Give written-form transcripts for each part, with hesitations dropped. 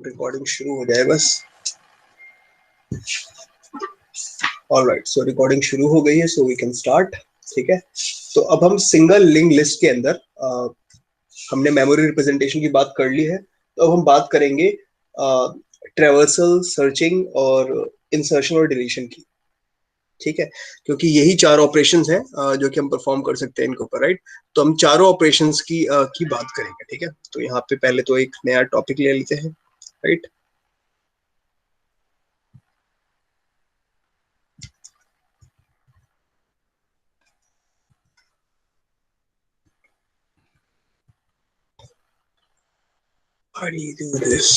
Recording शुरू हो जाए बस। ऑलराइट, सो रिकॉर्डिंग शुरू हो गई है, सो वी कैन स्टार्ट। ठीक है, तो अब हम सिंगल लिंक लिस्ट के अंदर हमने मेमोरी रिप्रेजेंटेशन की बात कर ली है, तो अब हम बात करेंगे ट्रैवर्सल, सर्चिंग और इंसर्शन और डिलीशन की। ठीक है, क्योंकि यही चार ऑपरेशंस हैं जो कि हम परफॉर्म कर सकते हैं इनके ऊपर, राइट। तो हम चारों ऑपरेशंस की बात करेंगे। ठीक है, तो यहाँ पे पहले तो एक नया टॉपिक ले लेते हैं, right. How do you do this?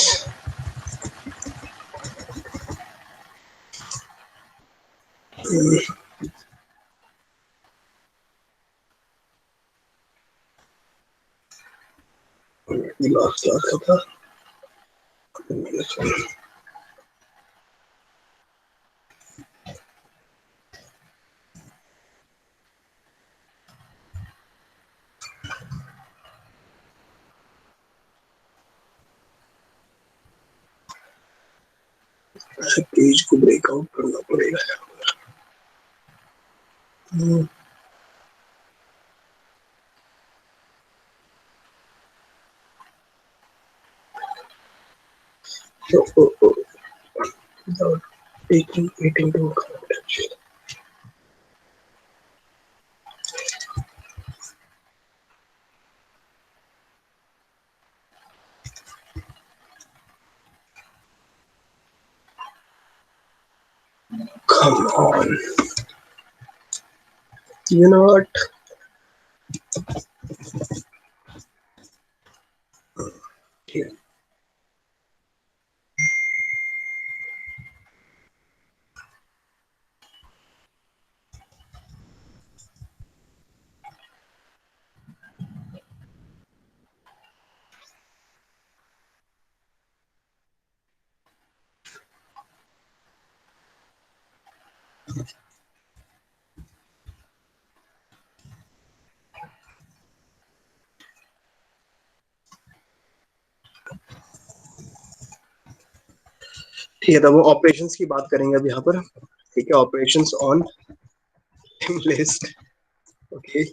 Last class का था। पेज को ब्रेकआउट करना पड़ेगा। Without taking it into account, actually. Come on. You know what? Here. ठीक है, तो वो ऑपरेशंस की बात करेंगे अब यहाँ पर। ठीक है, operations on list. Okay,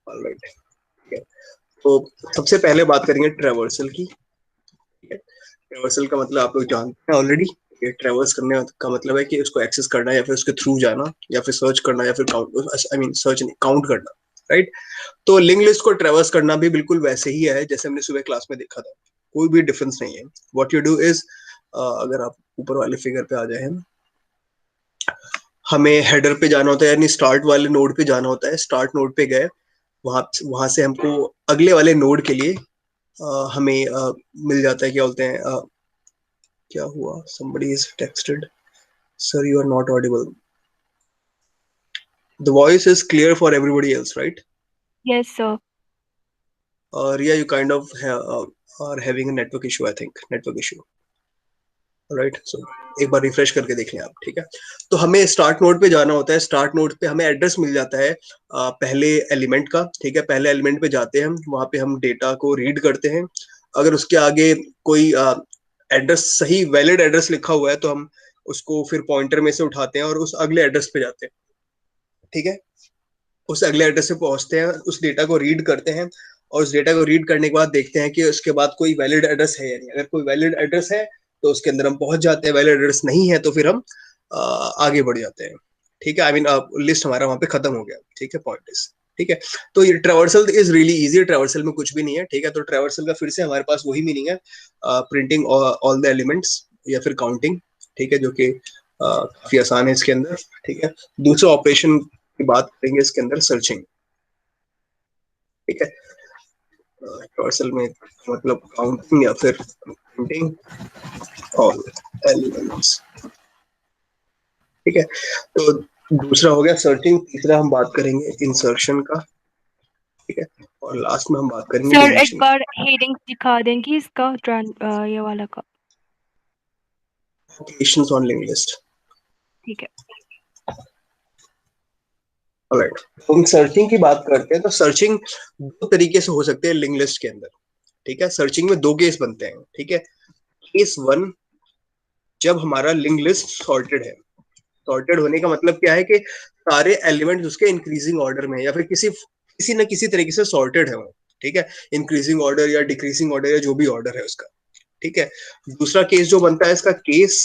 alright. ठीक है, तो सबसे पहले बात करेंगे ट्रैवर्सल की। ठीक है, ट्रैवर्सल का मतलब आप लोग जानते हैं ऑलरेडी। ट्रैवर्स करने का मतलब है कि उसको एक्सेस करना या फिर उसके थ्रू जाना या फिर सर्च करना या फिर काउंट, आई मीन सर्च नहीं, काउंट करना, राइट। तो लिंक लिस्ट को ट्रैवर्स करना भी बिल्कुल वैसे ही है जैसे हमने सुबह क्लास में देखा था, कोई भी डिफरेंस नहीं है। व्हाट यू डू इज, अगर आप ऊपर वाले फिगर पे आ जाए, हमें हेडर पे जाना होता है, यानी स्टार्ट वाले नोड पे जाना होता है। स्टार्ट नोड पे गए, वहां से हमको अगले वाले नोड के लिए हमें मिल जाता है, क्या बोलते हैं, क्या हुआ, somebody is texted, sir you are not audible, the voice is clear for everybody else, right? Yes, sir. Riya, you kind of are having a network issue, I think, network issue, right. So एक बार refresh करके देख लें आप। ठीक है, तो हमें स्टार्ट नोड पे जाना होता है। स्टार्ट नोड पे हमें एड्रेस मिल जाता है पहले एलिमेंट का। ठीक है, पहले एलिमेंट पे जाते हैं, वहां पे हम डेटा को रीड करते हैं। अगर उसके आगे कोई एड्रेस, सही वैलिड एड्रेस लिखा हुआ है, तो हम उसको फिर पॉइंटर में से उठाते हैं और उस अगले एड्रेस पे जाते हैं। ठीक है, उस अगले एड्रेस पे पहुंचते हैं, उस डेटा को रीड करते हैं, और उस डेटा को रीड करने के बाद देखते हैं कि उसके बाद कोई वैलिड एड्रेस है या नहीं। अगर कोई वैलिड एड्रेस है तो उसके अंदर हम पहुंच जाते हैं, वैलिड एड्रेस नहीं है तो फिर हम आगे बढ़ जाते हैं। ठीक है, आई मीन लिस्ट हमारा वहां पे खत्म हो गया। ठीक है, पॉइंट इज, ठीक है। तो ये traversal is really easy, traversal में कुछ भी नहीं है। ठीक है, तो ट्रैवर्सल का फिर से हमारे पास वही मीनिंग है, प्रिंटिंग ऑल द एलिमेंट्स या फिर काउंटिंग। ठीक है, जो कि काफी आसान है इसके अंदर। ठीक है, दूसरा ऑपरेशन की बात करेंगे इसके अंदर, सर्चिंग। ठीक है, ट्रैवर्सल में मतलब काउंटिंग या फिर प्रिंटिंग ऑल एलिमेंट्स। ठीक है, तो दूसरा हो गया सर्चिंग, तीसरा हम बात करेंगे इंसर्शन का। ठीक है, और लास्ट में हम बात करेंगे सर एक डिलीशन। बार हेडिंग दिखा देंगी इसका, ये वाला का। Operations on link list. ठीक है, ऑलराइट, तो हम सर्चिंग की बात करते हैं। तो सर्चिंग दो तरीके से हो सकते हैं लिंक लिस्ट के अंदर। ठीक है, सर्चिंग में दो केस बनते हैं, ठीक है। केस वन, जब हमारा लिंक लिस्ट सॉर्टेड है। सॉर्टेड होने का मतलब क्या है कि सारे एलिमेंट्स उसके इंक्रीजिंग ऑर्डर में या फिर किसी किसी न किसी तरीके से सॉर्टेड है वो, ठीक है, इंक्रीजिंग ऑर्डर या डिक्रीजिंग ऑर्डर या जो भी ऑर्डर है उसका, ठीक है। दूसरा केस जो बनता है इसका केस,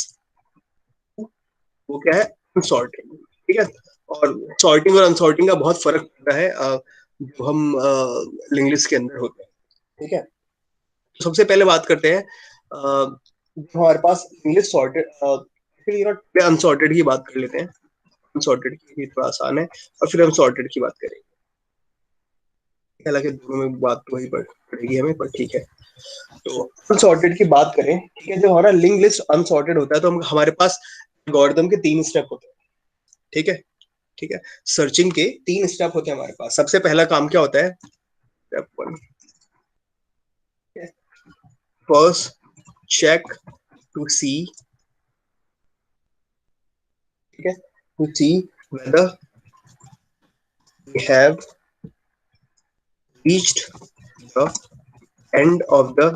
वो क्या है, अनसॉर्टेड, ठीक है। और सॉर्टिंग और अनसॉर्टिंग का बहुत फर्क पड़ता है जो हम लिंक लिस्ट के अंदर होते हैं, ठीक है। तो सबसे पहले बात करते हैं जो हमारे पास इंग्लिश सॉर्टेड, अनसॉर्टेड की बात कर लेते हैं। अनसॉर्टेड की थोड़ा आसान है, और फिर हम सॉर्टेड की बात करेंगे। हालांकि दोनों में बात तो वही पड़ेगी हमें, पर ठीक है। तो अनसॉर्टेड की बात करें, ठीक है, जब हमारा लिंक लिस्ट अनसॉर्टेड होता है तो हमारे पास एल्गोरिथम के 3 स्टेप होते हैं, ठीक है। ठीक है, सर्चिंग के 3 स्टेप होते हैं हमारे पास। सबसे पहला काम क्या होता है, step one, first check to see, ठीक है, to see whether we have reached the end of the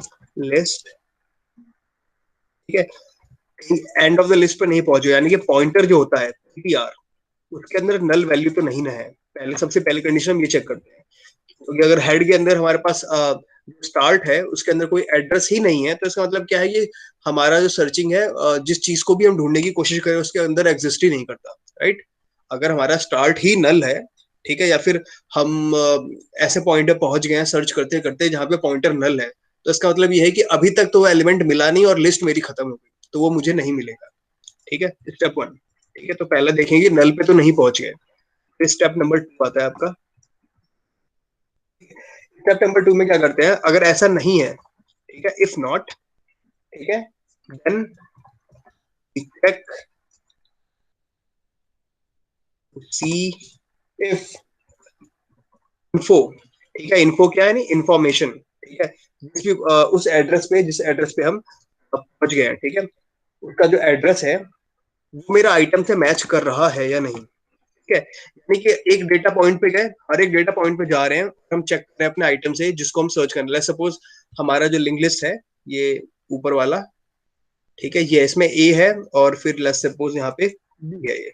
list, ठीक है। एंड ऑफ द लिस्ट पे नहीं पहुंचे, यानी कि पॉइंटर जो होता है पीटीआर, उसके अंदर नल वैल्यू तो नहीं ना है। पहले सबसे पहले कंडीशन हम ये चेक करते हैं, क्योंकि अगर हेड के अंदर हमारे पास स्टार्ट है उसके अंदर कोई एड्रेस ही नहीं है, तो इसका मतलब क्या है कि हमारा जो सर्चिंग है, जिस चीज को भी हम ढूंढने की कोशिश करें उसके अंदर एग्जिस्ट ही नहीं करता, राइट। अगर हमारा स्टार्ट ही नल है, ठीक है, या फिर हम ऐसे पॉइंट पे पहुंच गए हैं सर्च करते करते जहां पे पॉइंटर नल है, तो इसका मतलब ये है कि अभी तक तो वो एलिमेंट मिला नहीं और लिस्ट मेरी खत्म हो गई, तो वो मुझे नहीं मिलेगा, ठीक है। स्टेप वन, ठीक है, तो पहले देखेंगे नल पे तो नहीं पहुंच गए। फिर स्टेप नंबर 2 आता है आपका। स्टेप नंबर 2 में क्या करते हैं, अगर ऐसा नहीं है, ठीक है, इफ नॉट, ठीक है, then check see if info, ठीक है, इन्फो क्या है, नहीं इंफॉर्मेशन, ठीक है, जिस भी उस एड्रेस पे, जिस एड्रेस पे हम पहुंच गए हैं, ठीक है, उसका जो एड्रेस है वो मेरा आइटम से मैच कर रहा है या नहीं, ठीक है। यानी कि एक डेटा पॉइंट पे गए, हर एक डेटा पॉइंट पे जा रहे हैं, हम चेक कर रहे हैं अपने आइटम से जिसको हम सर्च कर रहे हैं। सपोज हमारा जो लिंक लिस्ट है, ये ऊपर वाला, ठीक है, ये इसमें ए है, और फिर लेट्स सपोज यहाँ पे बी है ये,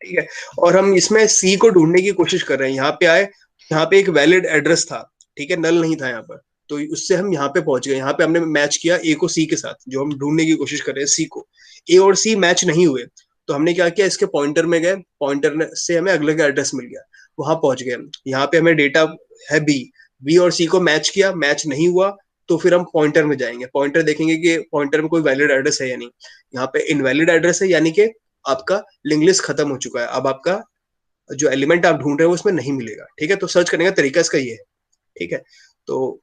ठीक है, और हम इसमें सी को ढूंढने की कोशिश कर रहे हैं। यहाँ पे आए, यहाँ पे एक वैलिड एड्रेस था, ठीक है, नल नहीं था यहाँ पर, तो उससे हम यहाँ पे पहुंच गए। यहाँ पे हमने मैच किया ए को सी के साथ, जो हम ढूंढने की कोशिश कर रहे हैं सी को। ए और सी मैच नहीं हुए, तो हमने क्या किया, इसके पॉइंटर में गए, पॉइंटर से हमें अगले का एड्रेस मिल गया, वहां पहुंच गए। यहाँ पे हमें डेटा है बी, बी और सी को मैच किया, मैच नहीं हुआ, तो फिर हम पॉइंटर में जाएंगे, पॉइंटर देखेंगे कि पॉइंटर में कोई वैलिड एड्रेस है या नहीं। यहाँ पे इनवैलिड एड्रेस है, यानी कि आपका लिंक लिस्ट खत्म हो चुका है, अब आपका जो एलिमेंट आप ढूंढ रहे हो उसमें नहीं मिलेगा, ठीक है। तो सर्च करने का तरीका इसका ये है, ठीक है। तो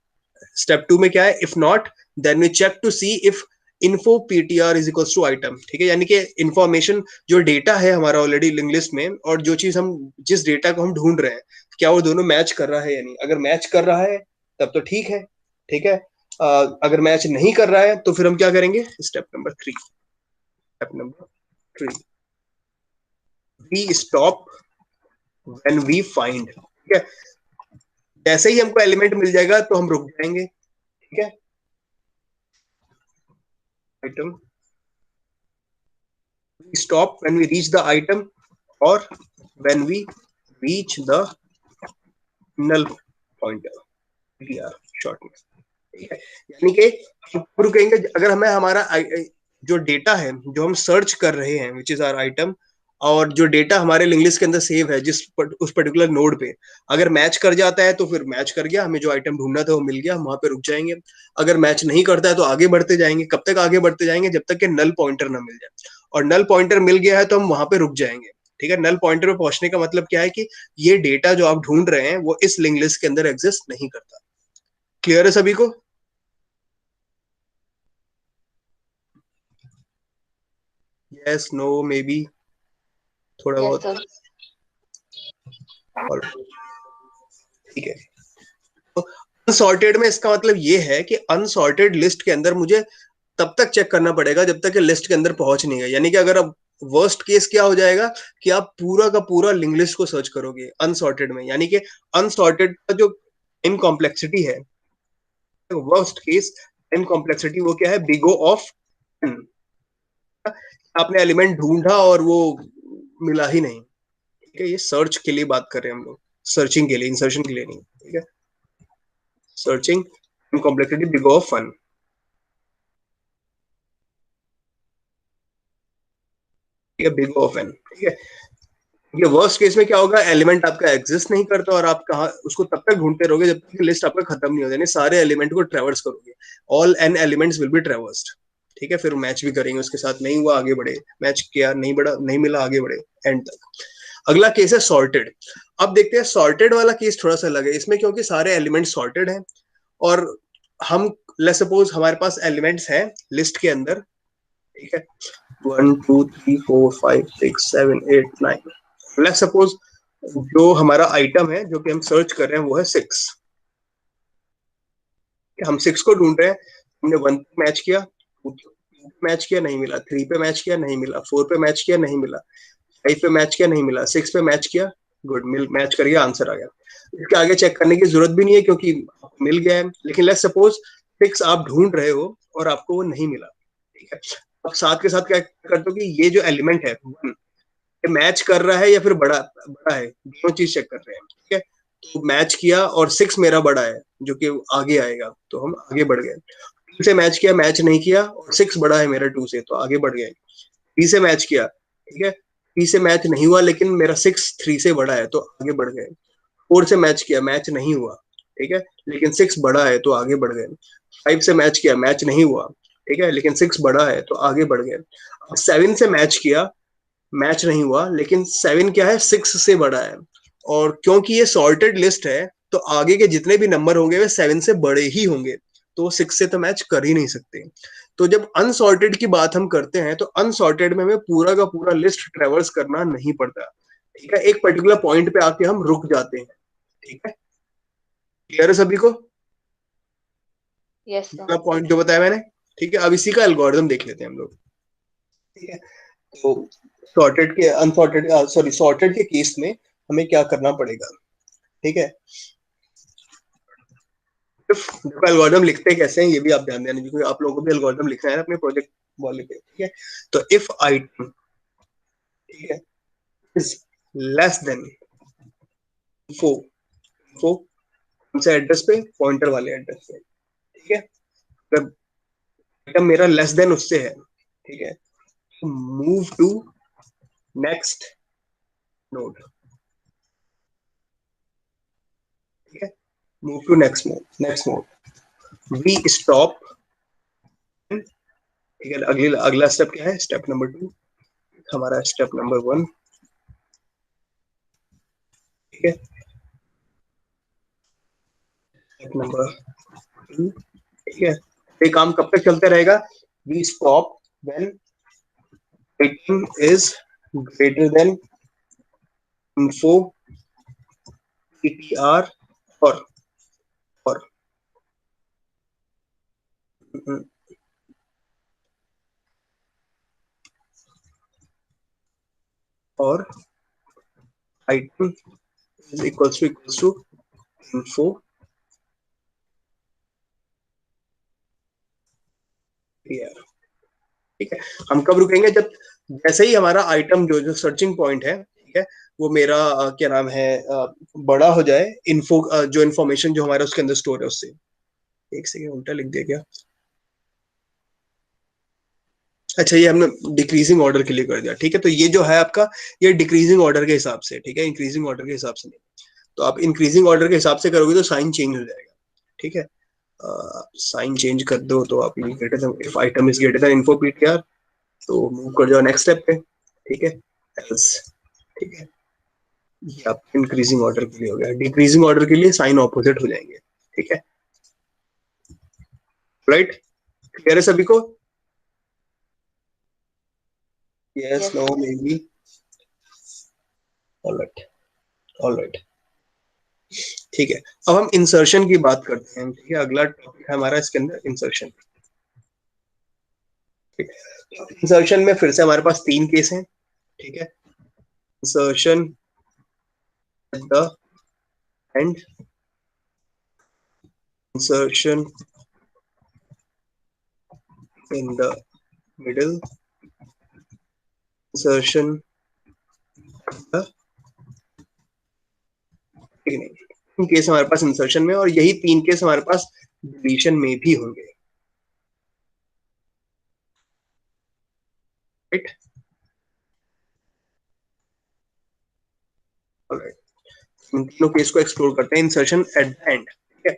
स्टेप 2 में क्या है, if not then we check to see if info PTR is equals to item, ठीक है, यानी कि इन्फॉर्मेशन जो डेटा है हमारा ऑलरेडी लिंक लिस्ट में, और जो चीज हम, जिस डेटा को हम ढूंढ रहे हैं, क्या वो दोनों मैच कर रहा है या नहीं। अगर मैच कर रहा है तब तो ठीक है, ठीक है। अगर मैच नहीं कर रहा है तो फिर हम क्या करेंगे, step number 3, step number 3, we stop when we find, ठीक है। जैसे ही हमको एलिमेंट मिल जाएगा तो हम रुक जाएंगे, ठीक है। Item, we stop when we reach the item, और when we reach the null pointer, PTR short में, ठीक है। यानी कि हम रुकेंगे अगर हमें हमारा जो डेटा है जो हम सर्च कर रहे हैं, विच इज आवर आइटम, और जो डेटा हमारे लिंक लिस्ट के अंदर सेव है उस पर्टिकुलर नोड पे, अगर मैच कर जाता है तो फिर मैच कर गया, हमें जो आइटम ढूंढना था वो मिल गया, हम वहां पे रुक जाएंगे। अगर मैच नहीं करता है तो आगे बढ़ते जाएंगे। कब तक आगे बढ़ते जाएंगे, जब तक कि नल पॉइंटर ना मिल जाए, और नल पॉइंटर मिल गया है तो हम वहां पे रुक जाएंगे, ठीक है। नल पॉइंटर पे पहुंचने का मतलब क्या है कि ये डेटा जो आप ढूंढ रहे हैं वो इस लिंक लिस्ट के अंदर एग्जिस्ट नहीं करता। क्लियर है सभी को? यस, नो, मे बी, थोड़ा यस बहुत, सर। और ठीक है। तो अनसॉर्टेड में इसका मतलब ये है कि अनसॉर्टेड लिस्ट के अंदर मुझे तब तक चेक करना पड़ेगा जब तक कि लिस्ट के अंदर पहुंच नहीं गए। यानी कि अगर अब वर्स्ट केस क्या हो जाएगा कि आप पूरा का पूरा लिंक लिस्ट को सर्च करोगे अनसॉर्टेड में, यानी कि अनसॉर्टेड का जो टाइम कॉम्प्लेक्सिटी है, वर्स्ट केस n कॉम्प्लेक्सिटी वो क्या है, बिग O ऑफ n। आपने एलिमेंट ढूंढा और वो मिला ही नहीं, ठीक है, ये सर्च के लिए बात कर रहे हैं हम लोग, सर्चिंग के लिए, इंसर्शन के लिए नहीं, ठीक है। Searching n complexity big O of n, ठीक है, बिग O ऑफ n, ठीक है। ये वर्स्ट केस में क्या होगा, एलिमेंट आपका एग्जिस्ट नहीं करता और आप कहा उसको तब तक ढूंढते रहोगे जब तक लिस्ट आपका खत्म नहीं हो जाए, सारे एलिमेंट को ट्रेवर्स करोगे, all n elements will be traversed, ठीक है। फिर मैच भी करेंगे उसके साथ, नहीं हुआ आगे बढ़े, मैच किया नहीं बढ़ा, नहीं मिला आगे बढ़े, एंड तक। अगला केस है सॉर्टेड। अब देखते हैं सॉर्टेड वाला केस थोड़ा सा अलग है इसमें, क्योंकि सारे एलिमेंट सॉर्टेड हैं और हम लेट्स सपोज हमारे पास एलिमेंट्स हैं लिस्ट के अंदर, ठीक है, 1 2 3 4 5 6 7 8 9, लेट्स सपोज जो हमारा आइटम है जो कि हम सर्च कर रहे हैं वो है 6, हम 6 को ढूंढ रहे हैं। हमने 1 पे मैच किया, 2 पे मैच किया नहीं मिला, 3 पे मैच किया नहीं मिला, 4 पे मैच किया नहीं मिला, 5 पे मैच किया नहीं मिला, 6 पे मैच किया, गुड, मिल मैच कर गया, आंसर आ गया। इसके आगे चेक करने की जरूरत भी नहीं है क्योंकि मिल गया है। लेकिन लेट्स सपोज 6 आप ढूंढ रहे हो और आपको वो नहीं मिला, ठीक है। अब साथ के साथ क्या करते हो कि ये जो एलिमेंट है ये मैच कर रहा है या फिर बड़ा बड़ा है, दोनों चीज चेक कर रहे हैं, ठीक है। तो मैच किया और 6 मेरा बड़ा है जो कि आगे आएगा, तो हम आगे बढ़ गए। 2 से मैच किया, मैच नहीं किया और 6 बड़ा है मेरा 2 से, तो आगे बढ़ गए। 3 से मैच किया, ठीक है, 3 से मैच नहीं हुआ लेकिन मेरा 6 3 से बड़ा है तो आगे बढ़ गए। 4 से मैच किया, मैच नहीं हुआ, ठीक है, लेकिन 6 बड़ा है तो आगे बढ़ गए। 5 से मैच किया, मैच नहीं हुआ, ठीक है, लेकिन 6 बड़ा है तो आगे बढ़ गए। 7 से मैच किया, मैच नहीं हुआ लेकिन 7 क्या है, 6 से बड़ा है, और क्योंकि ये सॉर्टेड लिस्ट है तो आगे के जितने भी नंबर होंगे वे 7 से बड़े ही होंगे, तो वो 6 से तो मैच कर ही नहीं सकते। तो जब अनसॉर्टेड की बात हम करते हैं तो अनसॉर्टेड में हमें पूरा का पूरा लिस्ट ट्रेवर्स करना नहीं पड़ता, ठीक है, एक पर्टिकुलर पॉइंट पे आके हम रुक जाते हैं, ठीक है। क्लियर है सभी को? Yes sir. पॉइंट जो बताया मैंने, ठीक है। अब इसी का एल्गोरिथम देख लेते हैं हम लोग, ठीक है। तो सॉर्टेड के अनसॉर्टेड सॉरी सॉर्टेड के केस में हमें क्या करना पड़ेगा, ठीक है। देखो एल्गोरिथम लिखते कैसे हैं ये भी आप ध्यान देना, क्योंकि आप लोगों को भी एल्गोरिथम लिखना है अपने प्रोजेक्ट वाले पे, ठीक है। तो इफ आइटम, ठीक है, is less than info, info कौन से एड्रेस पे, पॉइंटर वाले एड्रेस पे, ठीक है। अगर आइटम मेरा लेस देन उससे है, ठीक है, मूव टू नेक्स्ट नोड, ठीक है, move to next node, next node, we stop, ठीक है। अगला स्टेप क्या है, स्टेप नंबर 2, हमारा स्टेप नंबर 1, ठीक है, स्टेप नंबर 2, ठीक है। ये काम कब तक चलता रहेगा, we stop when item is greater than info ptr और और item is equals to info ptr, ठीक है। हम कब रुकेंगे, जब जैसे ही हमारा आइटम जो जो सर्चिंग पॉइंट है, ठीक है, वो मेरा क्या नाम है बड़ा हो जाए, इन्फो जो इन्फॉर्मेशन जो हमारा उसके अंदर स्टोर है उससे, एक सेकेंड उल्टा लिख दिया क्या, अच्छा ये हमने डिक्रीजिंग ऑर्डर के लिए कर दिया, ठीक है। तो ये जो है आपका, ये डिक्रीजिंग ऑर्डर के हिसाब से, ठीक है, इंक्रीजिंग ऑर्डर के हिसाब से नहीं। तो आप इंक्रीजिंग ऑर्डर के हिसाब से करोगे तो साइन चेंज हो जाएगा, ठीक है। साइन चेंज कर दो तो आप greater than, if item is greater then info PTR तो मूव कर जाओ नेक्स्ट स्टेप पे, ठीक है, एल्स, ठीक है। ये आप इंक्रीजिंग ऑर्डर के लिए हो गया, डिक्रीजिंग ऑर्डर के लिए साइन ऑपोजिट हो जाएंगे, ठीक है, राइट। क्लियर है सभी को? Yes, no, maybe, alright, alright, ठीक है। अब हम इंसर्शन की बात करते हैं, ठीक है, अगला टॉपिक है हमारा इसके अंदर इंसर्शन, ठीक है। इंसर्शन में फिर से हमारे पास 3 केस हैं, ठीक है। Insertion at the end, insertion in the middle, insertion तीन केस हमारे पास इंसर्शन में, और यही तीन केस हमारे पास डिलीशन में भी होंगे, राइट। इन तीनों केस को एक्सप्लोर करते हैं, इंसर्शन एट द एंड, ठीक है।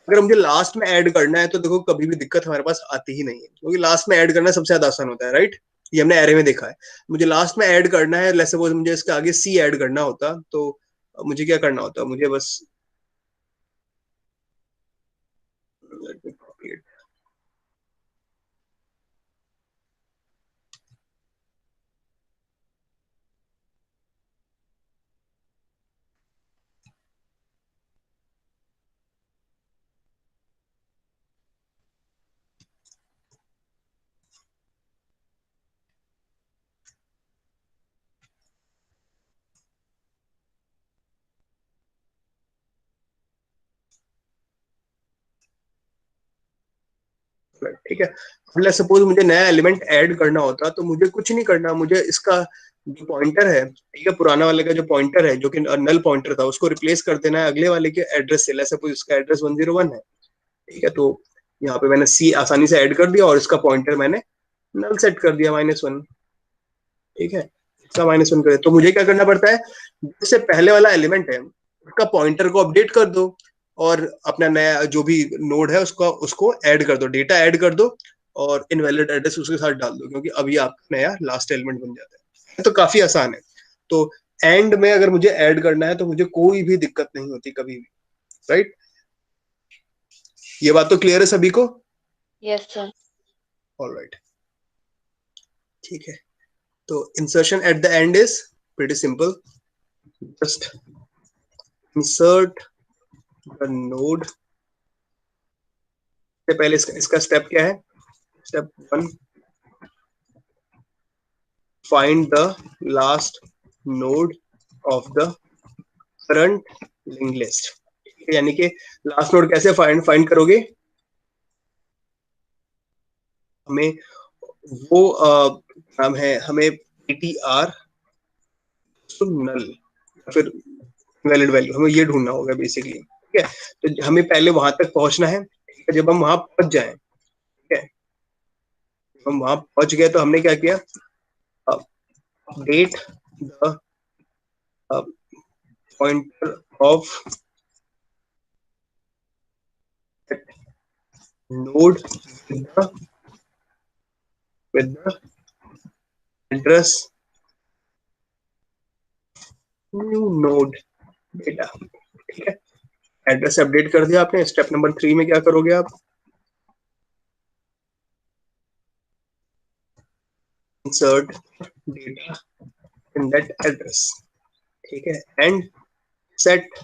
अगर मुझे लास्ट में ऐड करना है तो देखो कभी भी दिक्कत हमारे पास आती ही नहीं है, क्योंकि लास्ट में ऐड करना सबसे ज्यादा आसान होता है, राइट। ये हमने एरे में देखा है। मुझे लास्ट में ऐड करना है, लेट्स सपोज मुझे इसके आगे सी ऐड करना होता, तो मुझे क्या करना होता, मुझे बस let me copy it. ठीक है। लेट्स सपोज मुझे नया एलिमेंट ऐड करना होता, तो मुझे कुछ नहीं करना, मुझे इसका जो पॉइंटर है, ठीक है, पुराना वाले का जो पॉइंटर है जो कि नल पॉइंटर था, उसको रिप्लेस कर देना है अगले वाले के एड्रेस से। लेट्स सपोज इसका एड्रेस 101 है, ठीक है। तो यहाँ पे मैंने सी आसानी से ऐड कर दिया और इसका पॉइंटर मैंने नल सेट कर दिया -1, ठीक है। इसका -1 करे तो मुझे क्या करना पड़ता है, जैसे पहले वाला एलिमेंट है उसका पॉइंटर को अपडेट कर दो, और अपना नया जो भी नोड है उसका उसको ऐड कर दो, डेटा ऐड कर दो, और इनवैलिड एड्रेस उसके साथ डाल दो, क्योंकि अभी आपका नया लास्ट एलिमेंट बन जाता है। तो काफी आसान है। तो एंड में अगर मुझे ऐड करना है तो मुझे कोई भी दिक्कत नहीं होती कभी भी, राइट। ये बात तो क्लियर है सभी को? Yes sir. ऑलराइट, ठीक है। तो insertion at the end is pretty simple, just insert the node. से पहले इसका स्टेप क्या है, step 1, find the last node of the current link list. यानी कि लास्ट नोड कैसे फाइंड फाइंड करोगे, हमें वो नाम है, हमें ptr नल या फिर वैलिड वैल्यू, हमें ये ढूंढना होगा बेसिकली, ठीक है। तो हमें पहले वहां तक पहुंचना है, ठीक है। जब हम वहां पहुंच जाए, ठीक है, जब हम वहां पहुंच गए तो हमने क्या किया, update the pointer of node with the address new node data, ठीक है। एड्रेस अपडेट कर दिया आपने। स्टेप नंबर 3 में क्या करोगे आप, insert data in that address, ठीक है, एंड सेट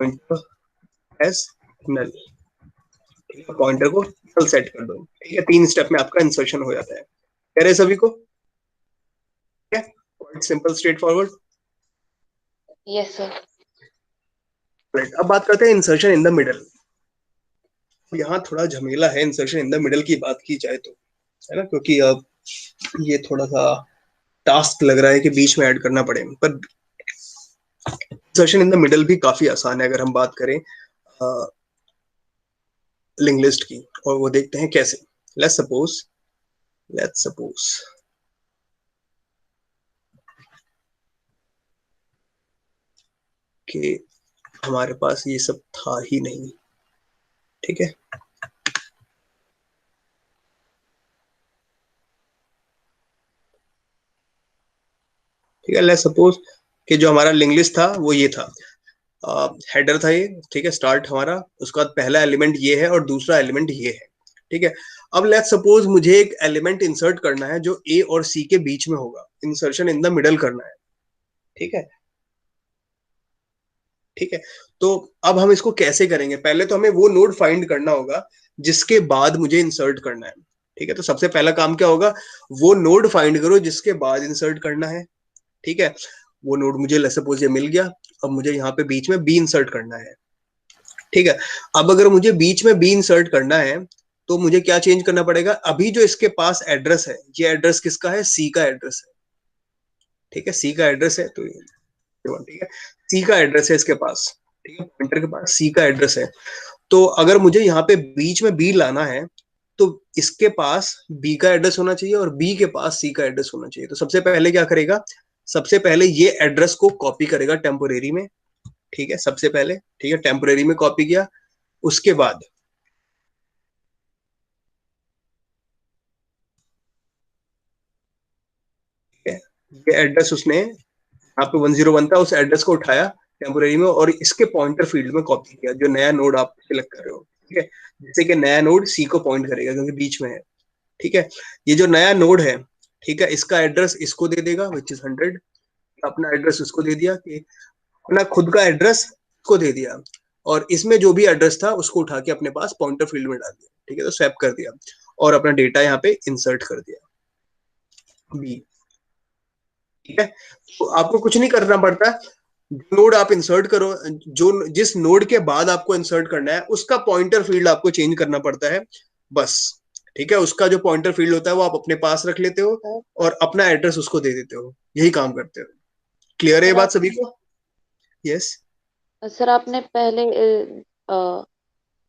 पॉइंटर एज नल, ठीक है, पॉइंटर को नल सेट कर दो, ठीक है। 3 स्टेप में आपका इंसर्शन हो जाता है। कह रहे सभी को? ठीक है, quite simple straight forward. Yes sir. Right, अब बात करते हैं इंसर्शन इन द मिडल। यहाँ थोड़ा झमेला है इंसर्शन इन द मिडल की बात की जाए तो, है ना, क्योंकि अब ये थोड़ा सा टास्क लग रहा है कि बीच में ऐड करना पड़े, पर इंसर्शन इन द मिडल भी काफी आसान है अगर हम बात करें लिंक लिस्ट की, और वो देखते हैं कैसे। लेट्स सपोज कि हमारे पास ये सब था ही नहीं, ठीक है। ठीक है, लेट्स सपोज कि जो हमारा लिंक लिस्ट था वो ये था, हेडर था ये, ठीक है, स्टार्ट हमारा, उसके बाद पहला एलिमेंट ये है और दूसरा एलिमेंट ये है, ठीक है। अब लेट्स सपोज मुझे एक एलिमेंट इंसर्ट करना है जो ए और सी के बीच में होगा, इंसर्शन इन द मिडल करना है, ठीक है, ठीक है। तो अब हम इसको कैसे करेंगे, पहले तो हमें वो नोड फाइंड करना होगा जिसके बाद मुझे इंसर्ट करना है, ठीक है। तो सबसे पहला काम क्या होगा, वो नोड फाइंड करो जिसके बाद इंसर्ट करना है, ठीक है। वो नोड मुझे लेट्स सपोज ये मिल गया। अब मुझे यहाँ पे बीच में बी इंसर्ट करना है, ठीक है। अब अगर मुझे बीच में बी इंसर्ट करना है, ठीक है, तो सबसे पहला काम क्या होगा, वो नोड फाइंड करो जिसके बाद इंसर्ट करना है, ठीक है। वो नोड मुझे लेट्स सपोज ये मिल गया। अब मुझे यहाँ पे बीच में बी इंसर्ट करना है, ठीक है। अब अगर मुझे बीच में बी इंसर्ट करना है, तो मुझे क्या चेंज करना पड़ेगा, अभी जो इसके पास एड्रेस है, ये एड्रेस किसका है, सी का एड्रेस है, ठीक है, सी का एड्रेस है, तो ठीक है, सी का एड्रेस है इसके पास, ठीक है, पॉइंटर के पास सी का एड्रेस है। तो अगर मुझे यहाँ पे बीच में बी लाना है, तो इसके पास बी का एड्रेस होना चाहिए और बी के पास सी का एड्रेस होना चाहिए। तो सबसे पहले क्या करेगा, सबसे पहले ये एड्रेस को कॉपी करेगा टेम्पोरेरी में, ठीक है, सबसे पहले, ठीक है, टेम्पोरेरी में कॉपी किया, उसके बाद ये एड्रेस उसने यहाँ पे 101 था, उस एड्रेस को उठाया टेम्पोरेरी में और इसके पॉइंटर फील्ड में कॉपी किया, जो नया नोड आप सिलेक्ट कर रहे हो, ठीक है, जैसे कि नया नोड सी को पॉइंट करेगा क्योंकि बीच में है, ठीक है। ये जो नया नोड है, ठीक है, इसका एड्रेस इसको दे देगा विच इज 100, अपना एड्रेस उसको दे दिया, कि अपना खुद का एड्रेस को दे दिया, और इसमें जो भी एड्रेस था उसको उठा के अपने पास पॉइंटर फील्ड में डाल दिया, ठीक है, तो स्वैप कर दिया और अपना डेटा यहाँ पे इंसर्ट कर दिया बी, ठीक है। तो आपको कुछ नहीं करना पड़ता, जो नोड आप इंसर्ट करो, जो जिस नोड के बाद आपको इंसर्ट करना है उसका पॉइंटर फील्ड आपको चेंज करना पड़ता है बस, ठीक है, उसका जो पॉइंटर फील्ड होता है वो आप अपने पास रख लेते हो और अपना एड्रेस उसको दे देते हो, यही काम करते हो। क्लियर है ये सर बात आप सभी को? यस। सर आपने पहले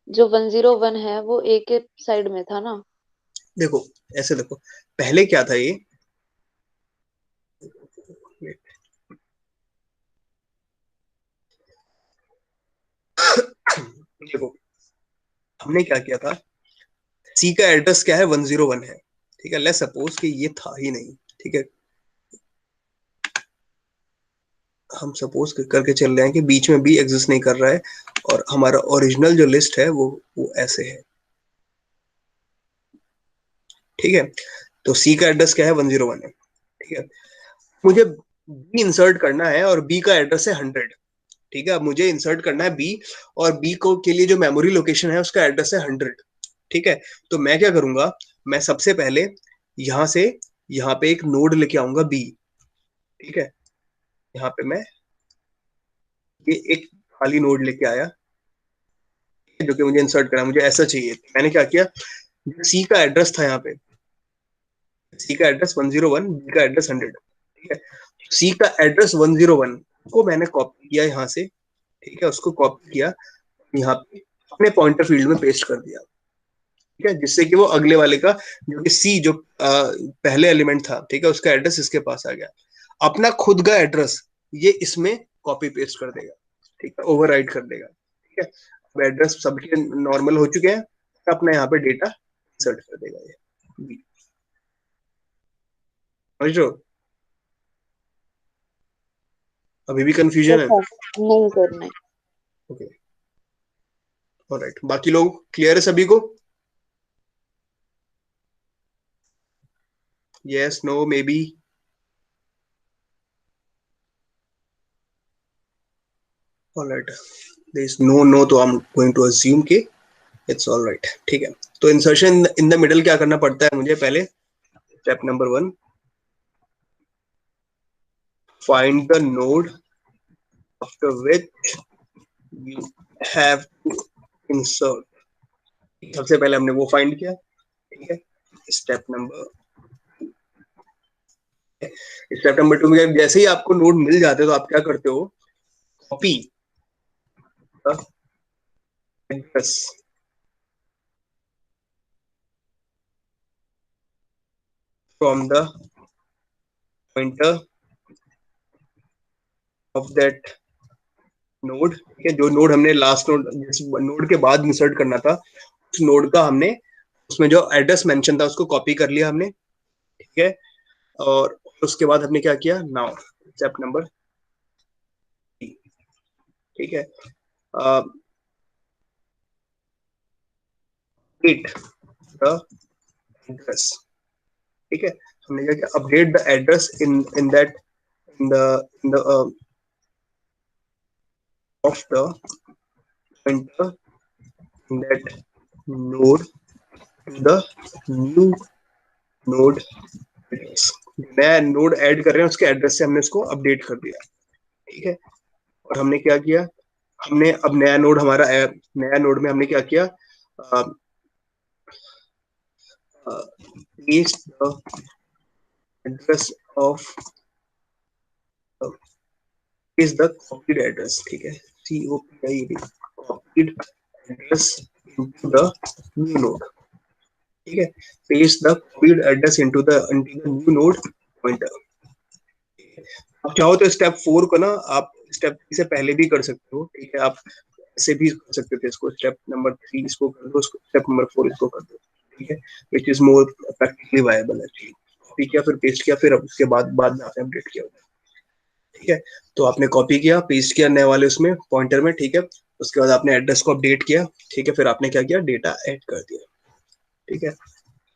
जो 101 है वो ए के साइड में था ना? देखो ऐसे देखो, पहले क्या था ये, देखो हमने क्या किया था, सी का एड्रेस क्या है, 101 है, ठीक है, लेट्स सपोज कि ये था ही नहीं, ठीक है, हम सपोज करके चल रहे हैं कि बीच में बी एग्जिस्ट नहीं कर रहा है और हमारा ओरिजिनल जो लिस्ट है वो ऐसे है, ठीक है, तो सी का एड्रेस क्या है, 101 है, ठीक है, मुझे बी इंसर्ट करना है और बी का एड्रेस है 100, ठीक है, अब मुझे इंसर्ट करना है बी, और बी को के लिए जो मेमोरी लोकेशन है उसका एड्रेस है 100, ठीक है, तो मैं क्या करूंगा, मैं सबसे पहले यहां से यहाँ पे एक नोड लेके आऊंगा बी, ठीक है, यहाँ पे मैं ये एक खाली नोड लेके आया जो कि मुझे इंसर्ट करना, मुझे ऐसा चाहिए, मैंने क्या किया, सी का एड्रेस था यहाँ पे, सी का एड्रेस 101, बी का एड्रेस 100, ठीक है, सी का एड्रेस 101 को मैंने कॉपी किया यहाँ से, ठीक है, उसको कॉपी किया यहाँ पे अपने पॉइंटर फील्ड में पेस्ट कर दिया, ठीक है, जिससे कि वो अगले वाले का जो कि सी जो पहले एलिमेंट था, ठीक है, उसका एड्रेस इसके पास आ गया, अपना खुद का एड्रेस ये इसमें कॉपी पेस्ट कर देगा, ठीक है, ओवरराइड कर देगा, ठीक है, अब एड्रेस सबके नॉर्मल हो चुके हैं, अपना यहाँ पे डेटा इंसर्ट कर देगा ये, समझ रहे हो? अभी भी कंफ्यूजन है? नहीं सर नहीं। ओके, ऑलराइट, बाकी लोग क्लियर है सभी को? Yes, no, maybe? Alright, there is no, तो I am going to assume कि इट्स ऑलराइट, ठीक है। तो इंसर्शन इन द मिडल क्या करना पड़ता है मुझे, पहले step number 1, find the node after which you have to insert, सबसे पहले हमने वो फाइंड किया, ठीक है, स्टेप नंबर स्टेप नंबर 2 में जैसे ही आपको नोड मिल जाते हैं तो आप क्या करते हो, copy address from the pointer of that node, ठीक है, जो नोड हमने लास्ट नोड, जिस नोड के बाद इंसर्ट करना था उस नोड का हमने उसमें जो एड्रेस मेंशन था उसको कॉपी कर लिया हमने, ठीक है, और उसके बाद हमने क्या किया, नाउ स्टेप नंबर, ठीक है, अपडेट द एड्रेस, ठीक है, हमने क्या किया, update the address in that in the of the pointer in that node to the new node address, नया नोड ऐड कर रहे हैं उसके एड्रेस से हमने उसको अपडेट कर दिया, ठीक है, और हमने क्या किया, हमने अब नया नोड हमारा नया नोड में हमने क्या किया, paste the address of is the copied address, ठीक है, COPID copied address into the new node, ठीक है, paste the copied address into the new node pointer। आप चाहो तो स्टेप 4 को ना आप स्टेप 3 से पहले भी कर सकते हो, ठीक है, आप ऐसे भी कर सकते थे, इसको स्टेप नंबर 3 इसको कर दो, स्टेप नंबर 4 इसको कर दो, ठीक है, which is more practically viable actually. Copy किया, फिर पेस्ट किया, फिर उसके बाद में आपने अपडेट किया, ठीक है। तो आपने कॉपी किया, पेस्ट किया नए वाले उसमें पॉइंटर में, ठीक है, उसके बाद आपने एड्रेस को अपडेट किया, ठीक है, फिर आपने क्या किया, डेटा ऐड कर दिया, ठीक है।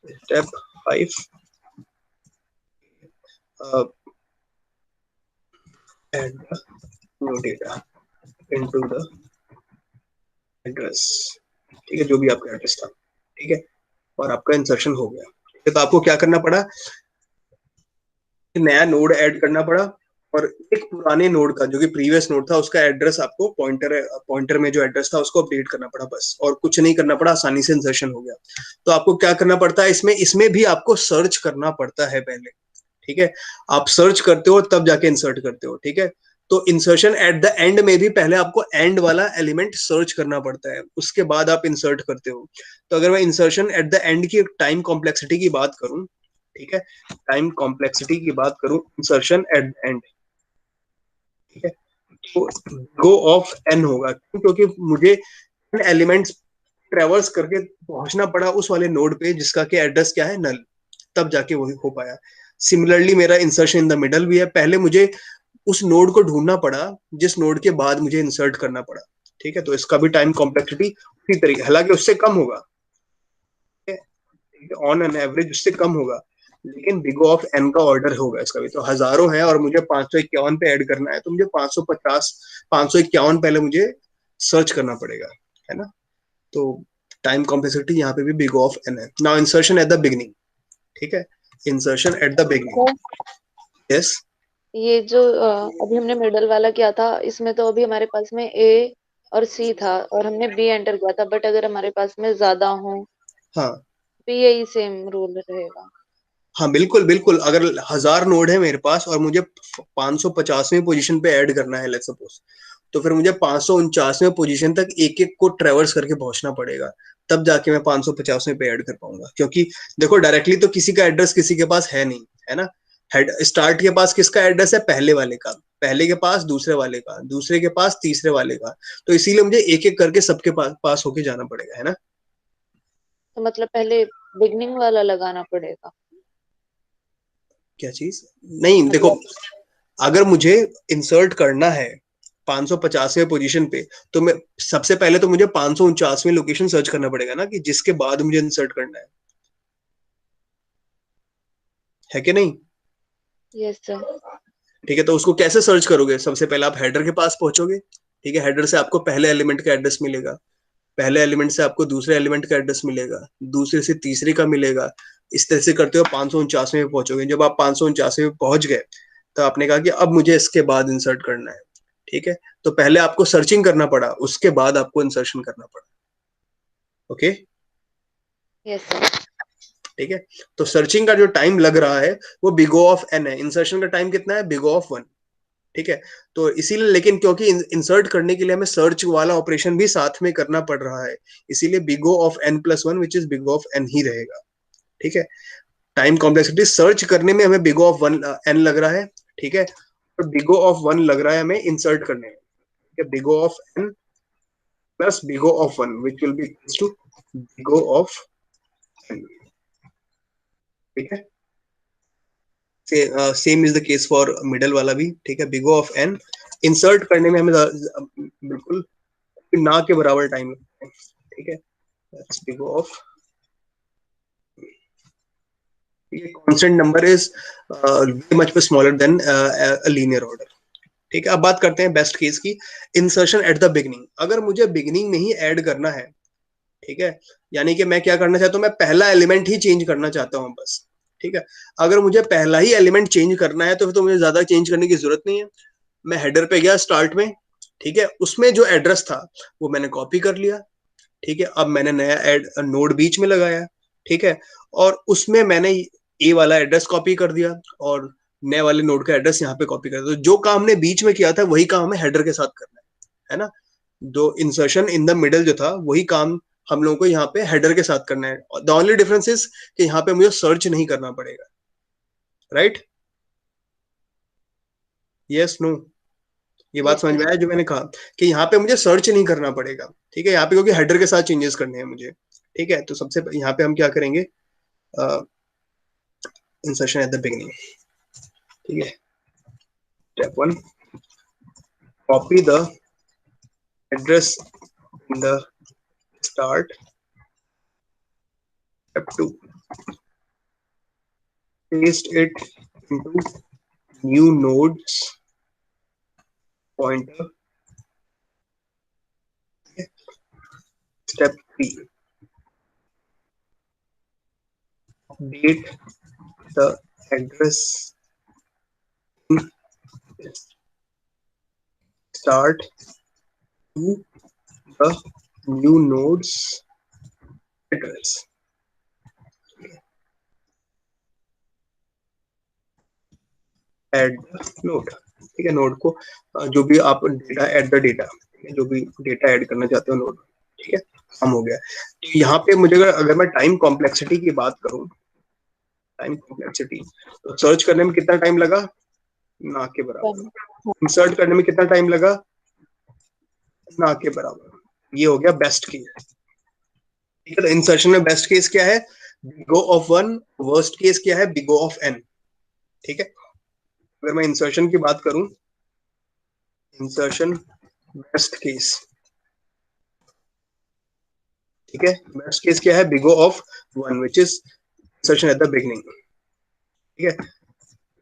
Step 5 add the new data into the address, ठीक है, जो भी आपका एड्रेस था, ठीक है, और आपका इंसर्शन हो गया, ठीक है। तो आपको क्या करना पड़ा, नया नोड ऐड करना पड़ा, और एक पुराने नोड का जो कि प्रीवियस नोड था उसका एड्रेस आपको पॉइंटर में जो एड्रेस था उसको अपडेट करना पड़ा, बस, और कुछ नहीं करना पड़ा, आसानी से इंसर्शन हो गया। तो आपको क्या करना पड़ता है, इसमें भी आपको सर्च करना पड़ता है पहले, ठीक है, आप सर्च करते हो तब जाके इंसर्ट करते हो, ठीक है। तो इंसर्शन एट द एंड में भी पहले आपको एंड वाला एलिमेंट सर्च करना पड़ता है, उसके बाद आप इंसर्ट करते हो। तो अगर मैं इंसर्शन एट द एंड की टाइम कॉम्प्लेक्सिटी की बात करूं, ठीक है, टाइम कॉम्प्लेक्सिटी की बात करूं, इंसर्शन एट द एंड, ठीक है, तो गो ऑफ एन होगा, क्योंकि मुझे एलिमेंट्स ट्रेवर्स करके पहुंचना पड़ा उस वाले नोड पे जिसका कि एड्रेस क्या है, नल, तब जाके वही हो पाया। सिमिलरली मेरा इंसर्शन इन द मिडल भी है, पहले मुझे उस नोड को ढूंढना पड़ा जिस नोड के बाद मुझे इंसर्ट करना पड़ा, ठीक है, तो इसका भी टाइम कॉम्प्लेक्सिटी उसी तरीके, हालांकि उससे कम होगा, ऑन एन एवरेज उससे कम होगा, लेकिन बिग ऑफ एन का ऑर्डर होगा इसका भी। तो हजारों है और मुझे 551 पे ऐड करना है, तो मुझे 550 551 पहले मुझे सर्च करना पड़ेगा, है ना। तो टाइम कॉम्प्लेक्सिटी यहाँ पे भी बिग ऑफ एन है। Now insertion at the beginning, ठीक है, insertion at the beginning, yes. ये जो अभी हमने मिडल वाला किया था, इसमें तो अभी हमारे पास में ए और सी था और हमने बी एंटर किया था, बट अगर हमारे पास में ज्यादा हो हाँ तो यही सेम रूल रहेगा। हाँ बिल्कुल बिल्कुल, अगर 1000 नोड है मेरे पास और मुझे 550वें पोजीशन पे ऐड करना है, लेट्स सपोज, तो फिर मुझे 549वें पोजीशन तक एक एक को ट्रेवर्स करके पहुंचना पड़ेगा, तब जाके मैं 550वें पे ऐड कर पाऊंगा। क्योंकि देखो डायरेक्टली तो किसी का एड्रेस किसी के पास है नहीं, है ना। हेड स्टार्ट के पास किसका एड्रेस है, पहले वाले का, पहले के पास दूसरे वाले का, दूसरे के पास तीसरे वाले का, तो इसीलिए मुझे एक एक करके सबके पास होके जाना पड़ेगा, है ना। तो मतलब पहले बिगनिंग वाला लगाना पड़ेगा, क्या चीज, नहीं देखो, मतलब अगर मुझे इंसर्ट करना है 550वें पोजीशन पे, तो मैं सबसे पहले तो मुझे 549वें लोकेशन सर्च करना पड़ेगा ना, कि जिसके बाद मुझे इंसर्ट करना है कि नहीं। Yes sir. ठीक है, तो उसको कैसे सर्च करोगे, सबसे पहले आप हेडर के पास पहुंचोगे, ठीक है, हेडर से आपको पहले एलिमेंट का एड्रेस मिलेगा, पहले एलिमेंट से आपको दूसरे एलिमेंट का एड्रेस मिलेगा, दूसरे से तीसरे का मिलेगा, इस तरह से करते हो 549वें में पहुंचोगे। जब आप 549वें में पहुंच गए तो आपने कहा कि अब मुझे इसके बाद इंसर्ट करना है, ठीक है, तो पहले आपको सर्चिंग करना पड़ा, उसके बाद आपको इंसर्शन करना पड़ा, ओके। Yes sir. ठीक है, तो सर्चिंग का जो टाइम लग रहा है वो बिग O ऑफ एन है, इंसर्शन का टाइम कितना है, बिग O ऑफ 1, ठीक है। तो इसीलिए, लेकिन क्योंकि इंसर्ट करने के लिए हमें सर्च वाला ऑपरेशन भी साथ में करना पड़ रहा है, इसीलिए big O of n plus 1 which is big O of n ही रहेगा, ठीक है। टाइम कॉम्प्लेक्सिटी सर्च करने में हमें बिग O ऑफ 1 n लग रहा है, ठीक है, और बिग O ऑफ 1 लग रहा है हमें इंसर्ट करने में, ठीक है, big O of n plus big O of 1 which will be equals to big O of n, ठीक है। Same is the case for middle वाला भी, ठीक है, big O of n insert करने में हमें बिल्कुल ना के बराबर टाइम लगता है, ठीक है, big O of constant number is much smaller than linear order, ठीक है। अब बात करते हैं बेस्ट केस की, इंसर्शन एट द बिगनिंग। अगर मुझे बिगनिंग में ही ऐड करना है, ठीक है, यानी कि मैं क्या करना चाहता हूँ, मैं पहला एलिमेंट ही चेंज करना चाहता हूँ बस, ठीक है। अगर मुझे पहला ही एलिमेंट चेंज करना है तो फिर तो मुझे ज्यादा चेंज करने की जरूरत नहीं है। मैं हेडर पे गया स्टार्ट में, ठीक है, उसमें जो एड्रेस था वो मैंने कॉपी कर लिया, ठीक है। अब मैंने नया एड नोड बीच में लगाया, ठीक है, और उसमें मैंने ए वाला एड्रेस कॉपी कर दिया और नए वाले नोड का एड्रेस यहाँ पे कॉपी कर दिया। तो जो काम हमने बीच में किया था वही काम हमें हेडर के साथ करना है ना। जो इंसर्शन इन द मिडल जो था वही काम हम लोगों को यहाँ पे हेडर के साथ करना है। द ओनली डिफरेंस इज कि यहाँ पे मुझे सर्च नहीं करना पड़ेगा, राइट? Yes no? ये बात यस समझ सर। में आया जो मैंने कहा कि यहाँ पे मुझे सर्च नहीं करना पड़ेगा, ठीक है? यहाँ पे क्योंकि हेडर के साथ चेंजेस करने हैं मुझे, ठीक है? तो सबसे यहाँ पे हम क्या करेंगे, इंसर्शन एट द बिगिनिंग, ठीक है? Step 1, copy the address in the start. Step 2, paste it into new nodes pointer। Step 3, update the address in start to the new nodes address। Add node, ठीक है? Node को जो भी आप data add the data, जो भी data add करना चाहते हो नोड, ठीक है? काम हो गया। तो यहाँ पे मुझे अगर मैं टाइम कॉम्प्लेक्सिटी की बात करूं, टाइम कॉम्प्लेक्सिटी, तो सर्च करने में कितना टाइम लगा? ना के बराबर। इंसर्ट करने में कितना टाइम लगा? ना के बराबर। ये हो गया बेस्ट केस, ठीक है? तो इंसर्शन में बेस्ट केस क्या है? Big O of 1। Worst case क्या है? बिग O ऑफ n, ठीक है? अगर मैं इंसर्शन की बात करूं, इंसर्शन बेस्ट केस, ठीक है? बेस्ट केस क्या है? Big O of 1 which is insertion at the beginning, ठीक है?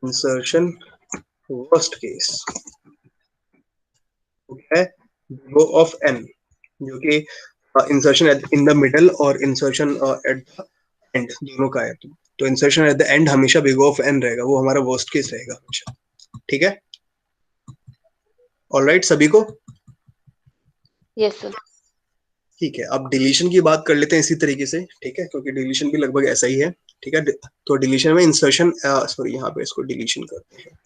इंसर्शन वर्स्ट केस है बिग O ऑफ n, जो कि इंसर्शन इन द मिडल और इंसर्शन एट द एंड दोनों का है। तो इंसर्शन एट द एंड हमेशा बिग O ऑफ n रहेगा, वो हमारा वर्स्ट केस रहेगा हमेशा, ठीक है? ऑलराइट सभी को? Yes sir. ठीक है, अब डिलीशन की बात कर लेते हैं इसी तरीके से, ठीक है? क्योंकि डिलीशन भी लगभग ऐसा ही है, ठीक है? तो डिलीशन में इंसर्शन, सॉरी यहाँ पे इसको डिलीशन करते हैं।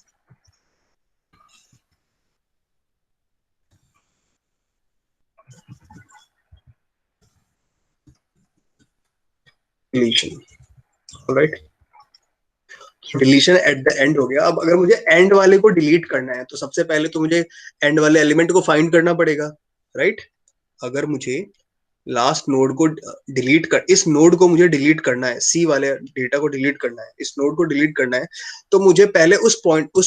Deletion, alright? Deletion at the end हो गया। अब अगर मुझे एंड वाले को डिलीट करना है तो सबसे पहले तो मुझे एंड वाले एलिमेंट को फाइंड करना पड़ेगा, राइट? अगर मुझे लास्ट नोड को डिलीट कर, इस नोड को मुझे डिलीट करना है, सी वाले डेटा को डिलीट करना है, इस नोड को डिलीट करना है, तो मुझे पहले उस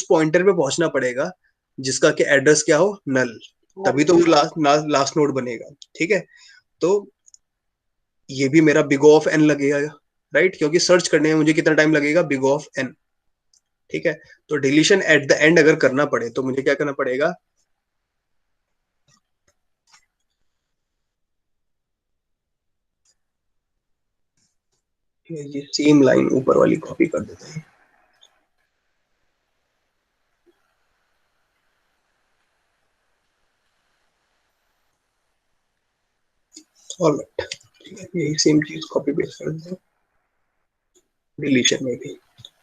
पॉइंटर पे पहुंचना पड़ेगा जिसका कि एड्रेस क्या हो? नल। तभी तो वो लास्ट नोड बनेगा, ठीक है? तो ये भी मेरा बिग O ऑफ n लगेगा, राइट? क्योंकि सर्च करने में मुझे कितना टाइम लगेगा? बिग O ऑफ n, ठीक है? तो डिलीशन एट द एंड अगर करना पड़े तो मुझे क्या करना पड़ेगा? ये सेम लाइन ऊपर वाली कॉपी कर देते हैं। ऑलराइट, यही सेम चीज कॉपी पेस्ट कर देते हैं डिलीशन में भी,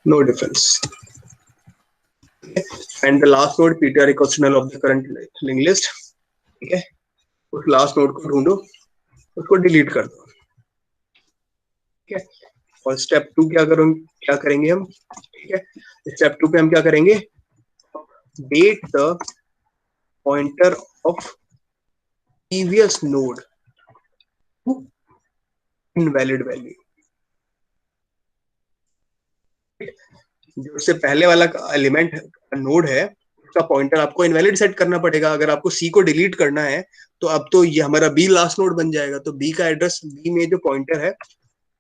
no difference. And the last node ptr equals to null of the current linked list, ठीक है? उस लास्ट नोड को ढूंढो, उसको डिलीट कर दो, ठीक है? और स्टेप 2 क्या करेंगे हम, ठीक है? स्टेप 2 पे हम क्या करेंगे? Date the pointer of previous node to invalid value. जो उससे पहले वाला एलिमेंट नोड है उसका पॉइंटर आपको इनवैलिड सेट करना पड़ेगा। अगर आपको सी को डिलीट करना है तो अब तो ये हमारा बी लास्ट नोड बन जाएगा, तो बी का एड्रेस, बी में जो पॉइंटर है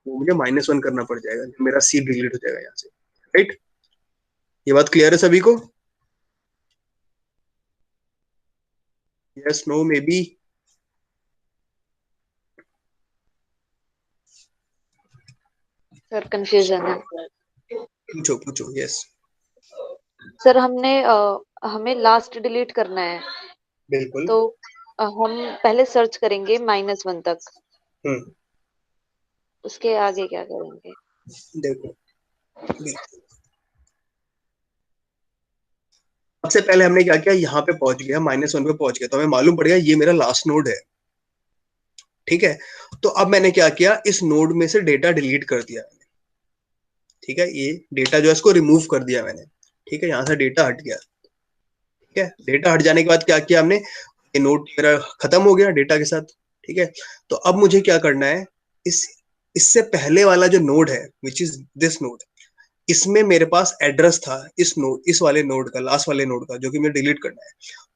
वो मुझे -1 करना पड़ जाएगा, मेरा सी डिलीट हो जाएगा यहाँ से, राइट? ये बात क्लियर है सभी को? Yes, no, maybe? Sir confusion है। पूछो पूछो, यस। सर हमें लास्ट डिलीट करना है, बिल्कुल। तो हम पहले सर्च करेंगे -1 तक, हम्म उसके आगे क्या करेंगे? देखो सबसे पहले हमने क्या किया, यहाँ पे पहुंच गया, -1 पे पहुंच गया, तो हमें मालूम पड़ गया ये मेरा लास्ट नोड है, ठीक है। तो अब मैंने क्या किया, इस नोड में से डेटा डिलीट कर दिया, ठीक है। ये डेटा जो है इसको रिमूव कर दिया मैंने, ठीक है। यहाँ से डेटा हट गया, ठीक है। डेटा हट जाने के बाद क्या किया हमने, ये नोड मेरा खत्म हो गया डेटा के साथ, ठीक है। तो अब मुझे क्या करना है, इस इससे पहले वाला जो नोड है विच इज दिस नोड, इसमें मेरे पास एड्रेस था इस नोड, इस वाले नोड का, लास्ट वाले नोड का, जो कि मुझे डिलीट करना है।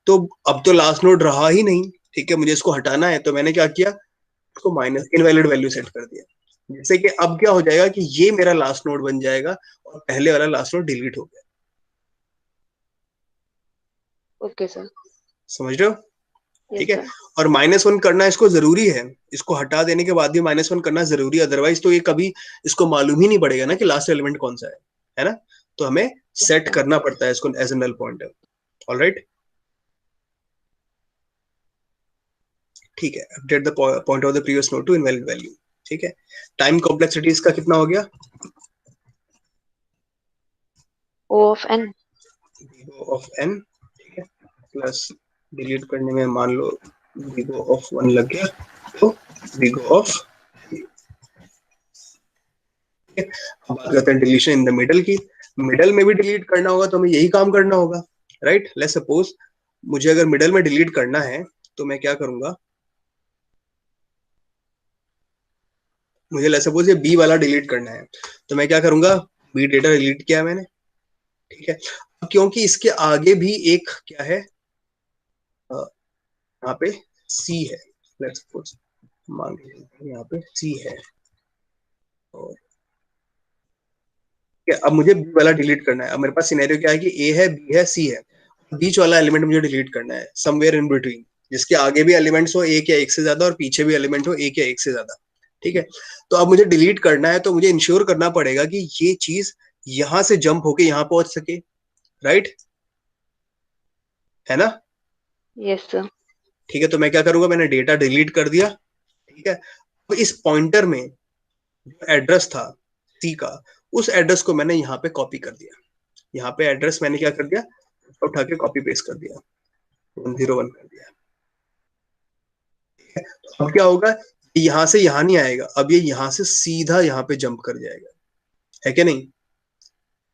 तो अब तो लास्ट नोड रहा ही नहीं, ठीक है, मुझे इसको हटाना है। तो मैंने क्या किया, इसको माइनस इनवैलिड वैल्यू सेट कर दिया, जिससे कि अब क्या हो जाएगा कि ये मेरा लास्ट नोड बन जाएगा और पहले वाला लास्ट नोड डिलीट हो गया। Okay sir. समझ रहे हो? ठीक यस है। सर। और -1 करना इसको जरूरी है, इसको हटा देने के बाद भी -1 करना जरूरी है, अदरवाइज तो ये कभी इसको मालूम ही नहीं पड़ेगा ना कि लास्ट एलिमेंट कौन सा है ना। तो हमें सेट करना पड़ता है इसको as a null pointer. Alright, ठीक है। Update the point of the previous node to invalid value, ठीक है। टाइम कॉम्प्लेक्सिटी इसका कितना हो गया, O of n। Of n, ठीक है, प्लस डिलीट करने में मान लो बिगो ऑफ 1 लग गया, तो बिगो ऑफ, अब बात करते हैं डिलीशन इन द मिडल की। मिडल में भी डिलीट करना होगा तो हमें यही काम करना होगा, राइट। लेट्स सपोज मुझे अगर मिडल में डिलीट करना है तो मैं क्या करूंगा, मुझे लेट्स सपोज ये बी वाला डिलीट करना है, तो मैं क्या करूंगा, बी डेटा डिलीट किया मैंने, ठीक है। क्योंकि इसके आगे भी एक क्या है, यहाँ पे सी है, लेट्स सपोज मान लीजिए यहाँ पे सी है, और अब मुझे बी वाला डिलीट करना है। अब मेरे पास सिनेरियो क्या है कि ए है, बी है, सी है, बीच वाला एलिमेंट मुझे डिलीट करना है, समवेयर इन बिटवीन, जिसके आगे भी एलिमेंट्स हो एक या एक से ज्यादा और पीछे भी एलिमेंट हो एक या एक से ज्यादा, ठीक है। तो अब मुझे डिलीट करना है, तो मुझे इंश्योर करना पड़ेगा कि ये चीज यहां से जंप होके यहां पहुंच सके, राइट, है ना। Yes sir. ठीक है, तो मैं क्या करूंगा, मैंने डेटा डिलीट कर दिया, ठीक है। तो इस पॉइंटर में जो एड्रेस था सी का, उस एड्रेस को मैंने यहाँ पे कॉपी कर दिया, यहाँ पे एड्रेस मैंने क्या कर दिया, उठा के कॉपी पेस्ट कर दिया, 101 कर दिया। अब क्या होगा, यहां से यहां नहीं आएगा, अब ये यहां से सीधा यहाँ पे जंप कर जाएगा, है क्या नहीं,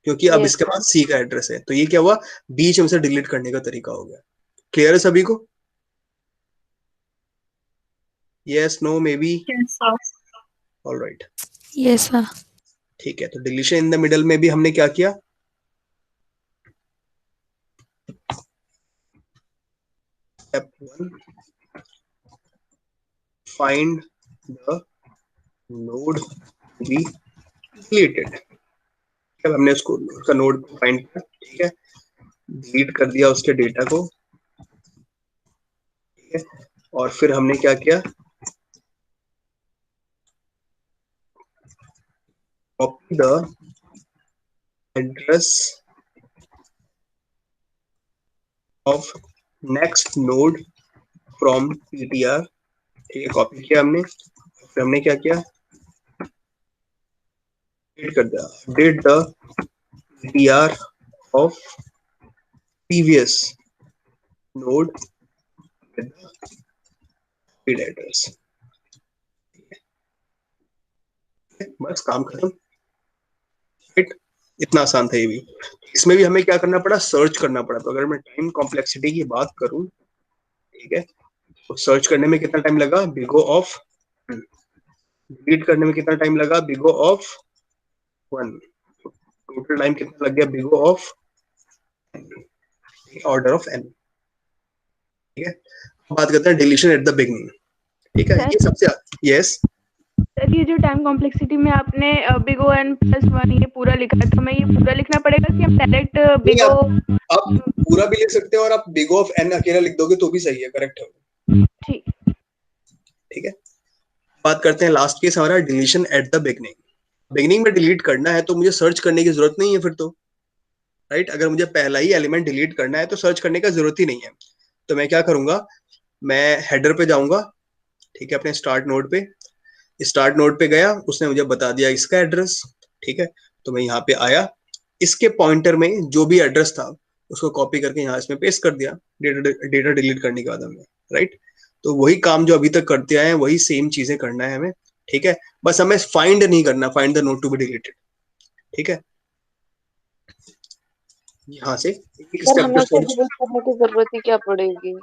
क्योंकि अब यस इसके सर। पास सी का एड्रेस है। तो ये क्या हुआ, बीच में से डिलीट करने का तरीका हो गया। क्लियर है सभी को? Yes, no, maybe, yes sir. Alright, yes sir. ठीक है। तो डिलीशन इन द मिडल में भी हमने क्या किया, step 1, find the node to be deleted. अब हमने उसको उसका नोड फाइंड किया, ठीक है, डिलीट कर दिया उसके डेटा को, ठीक है। और फिर हमने क्या किया, copy the address of next node from ptr, ठीक है, कॉपी किया हमने। फिर हमने क्या किया, अपडेट कर दिया, update the ptr of previous node with the feed address, बस काम खत्म, राइट। इतना आसान था ये भी। इसमें भी हमें क्या करना पड़ा, सर्च करना पड़ा। तो अगर मैं टाइम कॉम्प्लेक्सिटी की बात करूं, ठीक है, तो सर्च करने में कितना टाइम लगा, बिगो ऑफ, डिलीट करने में कितना टाइम लगा, बिगो ऑफ 1, टोटल टाइम कितना लग गया, big O of order of n, ठीक है। बात करते हैं डिलीशन एट द बिगनिंग, ठीक है, ये सबसे, यस, सर ये जो टाइम कॉम्प्लेक्सिटी में आपने बिग ओ एन प्लस 1 ये पूरा लिखा है, तो हमें ये पूरा लिखना पड़ेगा कि हम डायरेक्ट बिग ओ? आप पूरा भी लिख सकते हो और आप बिग ऑफ n अकेला लिख दोगे तो भी सही है, करेक्ट है, ठीक। ठीक है। बात करते हैं लास्ट केस हमारा, deletion at the beginning. Beginning में डिलीट करना है तो मुझे सर्च करने की जरूरत नहीं है फिर तो, राइट। अगर मुझे पहला ही एलिमेंट डिलीट करना है तो सर्च करने का जरूरत ही नहीं है। तो मैं क्या करूंगा, मैं हेडर पे जाऊंगा, ठीक है, अपने स्टार्ट नोड पे, स्टार्ट नोड पे गया, उसने मुझे बता दिया इसका एड्रेस, ठीक है। तो मैं यहाँ पे आया, इसके पॉइंटर में जो भी एड्रेस था उसको कॉपी करके यहाँ इसमें पेस्ट कर दिया डेटा डिलीट करने के बाद हमें, राइट। तो वही काम जो अभी तक करते आए हैं वही सेम चीजें करना है हमें, ठीक है। बस हमें फाइंड नहीं करना, find the node to be deleted, ठीक है। यहाँ से एक सर स्टेप पे हमेशा छोड़। डिलीट करने की जरूरत ही क्या पड़ेगी?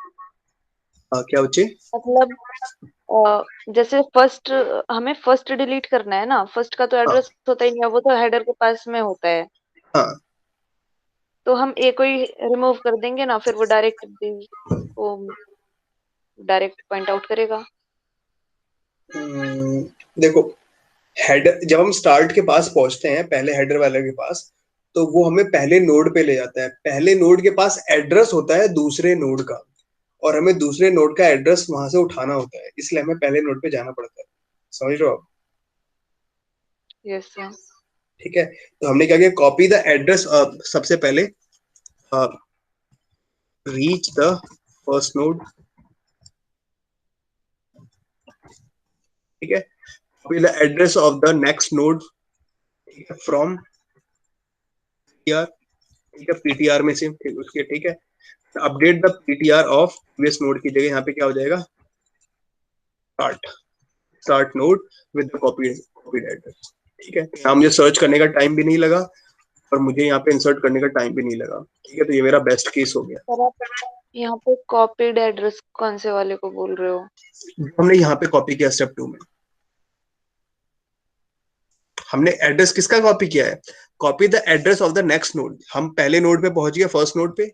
क्या बच्चे? मतलब जैसे फर्स्ट, हमें फर्स्ट डिलीट करना है ना, फर्स्ट का तो हाँ एड्रेस होता ही नहीं है, वो तो हेडर के पास में होता है। हाँ। तो हम ए को ही रिमूव कर देंगे ना, फिर वो डायरेक्ट बी को डायरेक्ट पॉइंट आउट करेगा। देखो, हेडर जब हम स्टार्ट के पास पहुंचते हैं पहले हेडर वाले के पास, तो वो हमें पहले नोड पे ले जाता है। पहले नोड के पास एड्रेस होता है दूसरे नोड का, और हमें दूसरे नोड का एड्रेस वहां से उठाना होता है, इसलिए हमें पहले नोड पे जाना पड़ता है। समझ रहे हो आप? Yes sir. ठीक है। तो हमने क्या किया, कॉपी द एड्रेस, सबसे पहले रीच द फर्स्ट नोड, ठीक है। Copy the address of the next node, ठीक है, फ्रॉम पीटीआर, ठीक है, पीटीआर में से, ठीक उसके, ठीक है। Update the PTR of previous node की जगह यहाँ पे क्या हो जाएगा, start, start node with the copied address, ठीक है। यहाँ मुझे सर्च करने का टाइम भी नहीं लगा और मुझे यहाँ पे इंसर्ट करने का टाइम भी नहीं लगा, ठीक है। तो ये मेरा बेस्ट केस हो गया। सर आप यहाँ पे कॉपीड एड्रेस कौन से वाले को बोल रहे हो? हमने यहाँ पे कॉपी किया स्टेप 2 में, हमने एड्रेस किसका कॉपी किया है, copy the address of the next node. हम पहले नोड पे पहुंच गए, फर्स्ट नोड पे,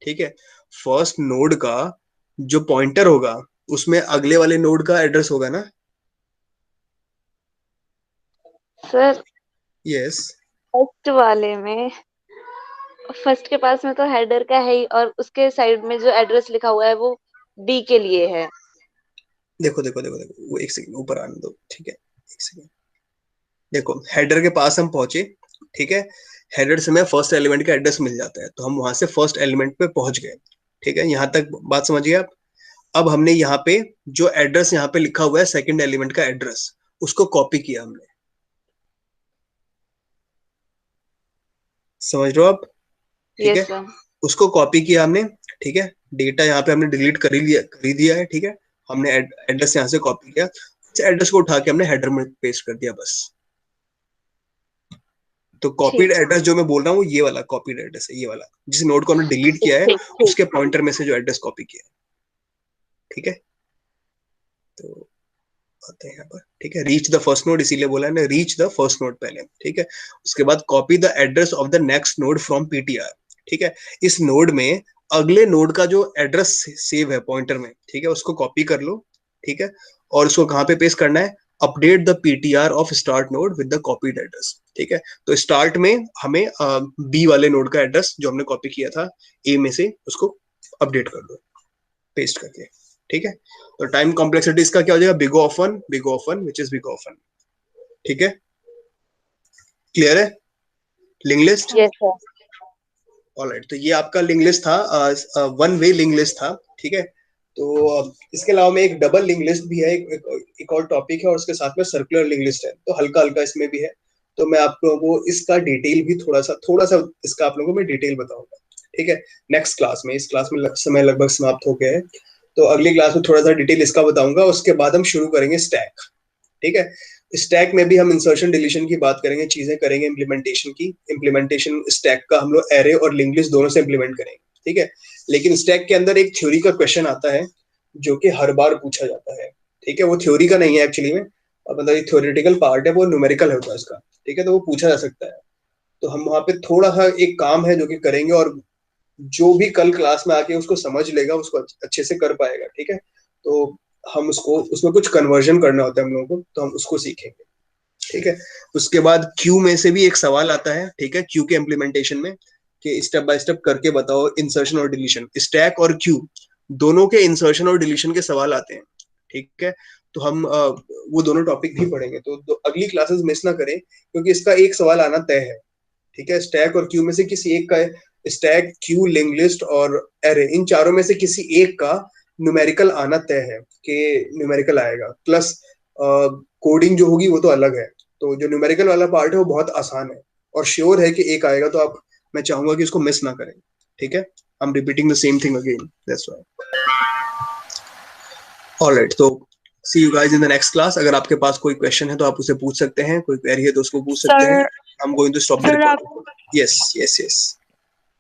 ठीक है। फर्स्ट नोड का जो पॉइंटर होगा उसमें अगले वाले नोड का एड्रेस होगा ना। Sir yes. फर्स्ट वाले में, फर्स्ट के पास में तो हेडर का है ही, और उसके साइड में जो एड्रेस लिखा हुआ है वो बी के लिए है। देखो देखो देखो देखो, वो एक सेकंड ऊपर आने दो, ठीक है, एक सेकंड। देखो हेडर के पास हम पहुंचे, ठीक है। हेडर से हमें फर्स्ट एलिमेंट का एड्रेस मिल जाता है, तो हम वहां से फर्स्ट एलिमेंट पे पहुंच गए, ठीक है। यहाँ तक बात समझिए आप। अब हमने यहाँ पे जो एड्रेस यहाँ पे लिखा हुआ है सेकंड एलिमेंट का एड्रेस, उसको कॉपी किया हमने, समझ रहे हो आप? ठीक यस है। सर। उसको कॉपी किया हमने, ठीक है। डेटा यहाँ पे हमने डिलीट कर ही दिया है, ठीक है। हमने एड्रेस यहाँ से कॉपी किया, इस एड्रेस को उठा के हमने हेडर में पेस्ट कर दिया बस। तो कॉपीड ठीक एड्रेस जो मैं बोल रहा हूँ ये वाला कॉपीड एड्रेस है, ये वाला जिस नोड को हमने डिलीट ठीक किया है ठीक ठीक। उसके पॉइंटर में से जो एड्रेस कॉपी किया है, ठीक है। तो आते हैं यहाँ पर, ठीक है। रीच द फर्स्ट नोड, इसीलिए बोला है ना, रीच द फर्स्ट नोड पहले, ठीक है। उसके बाद copy the address of the next node from PTR, ठीक है। इस नोड में अगले नोड का जो एड्रेस सेव है पॉइंटर में, ठीक है, उसको कॉपी कर लो, ठीक है। और उसको कहाँ पे पेस्ट करना है, update the PTR of start node with the copied address, ठीक है। तो स्टार्ट में हमें बी वाले नोड का एड्रेस जो हमने कॉपी किया था ए में से, उसको अपडेट कर दो पेस्ट करके, ठीक है। तो टाइम कॉम्प्लेक्सिटी इसका क्या हो जाएगा, big of one which is big of one, ठीक है। क्लियर है link list? Yes sir. Alright, तो ये आपका लिंक लिस्ट था, वन वे लिंक लिस्ट था, ठीक है। तो इसके अलावा में एक डबल लिंक लिस्ट भी है, एक और टॉपिक है, और उसके साथ में सर्कुलर लिंक लिस्ट है, तो हल्का हल्का इसमें भी है। तो मैं आप लोगों को इसका डिटेल भी थोड़ा सा इसका आप लोगों को मैं डिटेल बताऊंगा, ठीक है, नेक्स्ट क्लास में। इस क्लास में समय लगभग समाप्त हो गया है, तो अगली क्लास में थोड़ा सा डिटेल इसका बताऊंगा। उसके बाद हम शुरू करेंगे स्टैक, ठीक है। स्टैक में भी हम इंसर्शन डिलीशन की बात करेंगे, चीजें करेंगे इम्प्लीमेंटेशन की। इम्प्लीमेंटेशन स्टैक का हम लोग एरे और लिंक लिस्ट दोनों से इम्प्लीमेंट करेंगे, ठीक है। लेकिन स्टैक के अंदर एक थ्योरी का क्वेश्चन आता है जो कि हर बार पूछा जाता है, ठीक है। वो थ्योरी का नहीं है एक्चुअली में, मतलब ये थ्योरेटिकल पार्ट है, वो न्यूमेरिकल होता है उसका, ठीक है। तो वो पूछा जा सकता है, तो हम वहां पे थोड़ा सा एक काम है जो कि करेंगे, और जो भी कल क्लास में आके उसको समझ लेगा उसको अच्छे से कर पाएगा, ठीक है। तो हम उसको उसमें कुछ कन्वर्जन करना होता है हम लोगों को, तो हम उसको सीखेंगे, ठीक है। उसके बाद क्यू में से भी एक सवाल आता है, ठीक है, क्यू के इम्प्लीमेंटेशन में, कि स्टेप बाय स्टेप करके बताओ इंसर्शन और डिलीशन। स्टैक और क्यू दोनों के इंसर्शन और डिलीशन के सवाल आते हैं, ठीक है। तो हम वो दोनों टॉपिक भी पढ़ेंगे, तो अगली क्लासेस मिस ना करें, क्योंकि इसका एक सवाल आना तय है, ठीक है। स्टैक और क्यू में से किसी एक का, स्टैक, क्यू, लिंक लिस्ट और एरे, इन चारों में से किसी एक का न्यूमेरिकल आना तय है, कि न्यूमेरिकल आएगा, प्लस कोडिंग जो होगी वो तो अलग है, तो जो न्यूमेरिकल वाला पार्ट है वो बहुत आसान है और श्योर है कि एक आएगा, तो आप, मैं चाहूंगा कि उसको मिस ना करें, ठीक है। I am repeating the same thing again, that's why. Alright, तो see you guys in the next class. अगर आपके पास कोई क्वेश्चन है तो आप उसे पूछ सकते हैं, कोई क्वेरी है तो उसको पूछ सकते हैं। Sir I am going to stop the sir आप रिकॉर्डिंग। Yes yes yes.